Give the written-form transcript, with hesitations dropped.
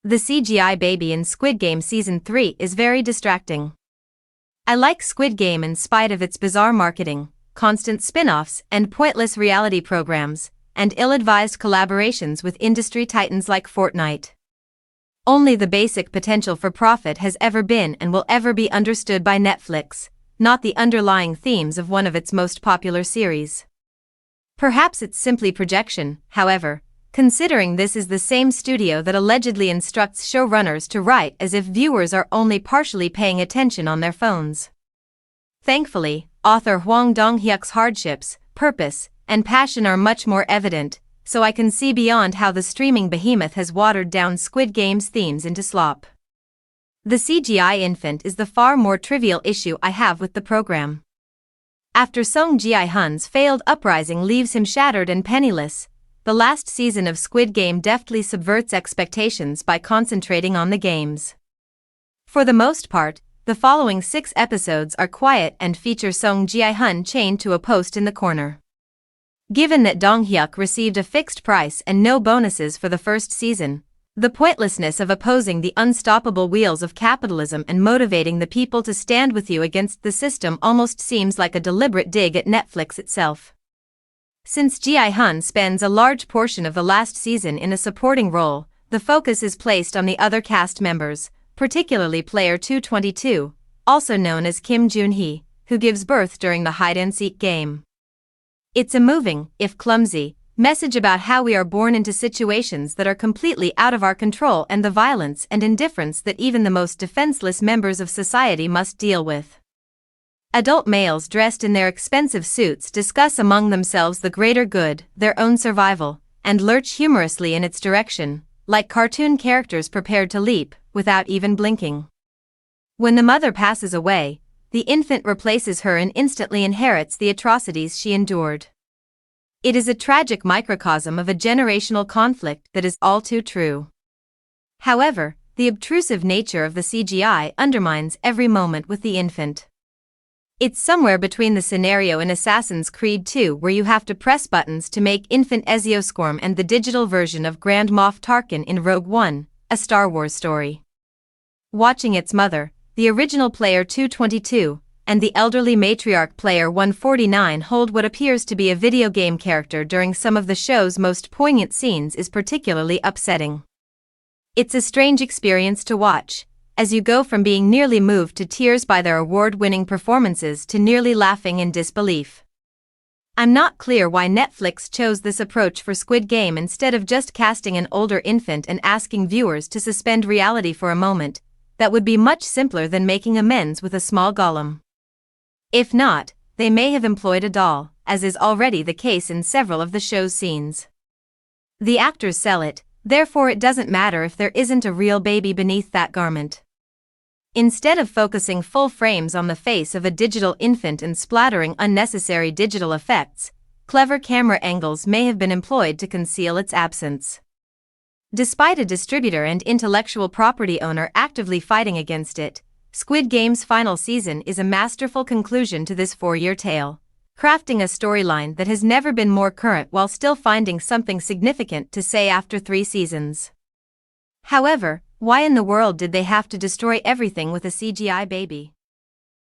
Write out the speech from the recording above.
The CGI baby in Squid Game Season 3 is very distracting. I like Squid Game in spite of its bizarre marketing, constant spin-offs and pointless reality programs, and ill-advised collaborations with industry titans like Fortnite. Only the basic potential for profit has ever been and will ever be understood by Netflix, not the underlying themes of one of its most popular series. Perhaps it's simply projection, however, considering this is the same studio that allegedly instructs showrunners to write as if viewers are only partially paying attention on their phones. Thankfully, author Hwang Dong-hyuk's hardships, purpose, and passion are much more evident, so I can see beyond how the streaming behemoth has watered down Squid Game's themes into slop. The CGI infant is the far more trivial issue I have with the program. After Seong Gi-hun's failed uprising leaves him shattered and penniless, the last season of Squid Game deftly subverts expectations by concentrating on the games. For the most part, the following 6 episodes are quiet and feature Seong Gi-hun chained to a post in the corner. Given that Dong-hyuk received a fixed price and no bonuses for the first season, the pointlessness of opposing the unstoppable wheels of capitalism and motivating the people to stand with you against the system almost seems like a deliberate dig at Netflix itself. Since Gi-hun spends a large portion of the last season in a supporting role, the focus is placed on the other cast members, particularly player 222, also known as Kim Jun-hee, who gives birth during the hide-and-seek game. It's a moving, if clumsy, message about how we are born into situations that are completely out of our control and the violence and indifference that even the most defenseless members of society must deal with. Adult males dressed in their expensive suits discuss among themselves the greater good, their own survival, and lurch humorously in its direction, like cartoon characters prepared to leap, without even blinking. When the mother passes away, the infant replaces her and instantly inherits the atrocities she endured. It is a tragic microcosm of a generational conflict that is all too true. However, the obtrusive nature of the CGI undermines every moment with the infant. It's somewhere between the scenario in Assassin's Creed 2 where you have to press buttons to make infant Ezio squirm and the digital version of Grand Moff Tarkin in Rogue One, a Star Wars story. Watching its mother, the original player 222, and the elderly matriarch player 149 hold what appears to be a video game character during some of the show's most poignant scenes is particularly upsetting. It's a strange experience to watch, as you go from being nearly moved to tears by their award-winning performances to nearly laughing in disbelief. I'm not clear why Netflix chose this approach for Squid Game instead of just casting an older infant and asking viewers to suspend reality for a moment. That would be much simpler than making amends with a small golem. If not, they may have employed a doll, as is already the case in several of the show's scenes. The actors sell it, therefore it doesn't matter if there isn't a real baby beneath that garment. Instead of focusing full frames on the face of a digital infant and splattering unnecessary digital effects, clever camera angles may have been employed to conceal its absence. Despite a distributor and intellectual property owner actively fighting against it, Squid Game's final season is a masterful conclusion to this 4-year tale, crafting a storyline that has never been more current while still finding something significant to say after 3 seasons. However, why in the world did they have to destroy everything with a CGI baby?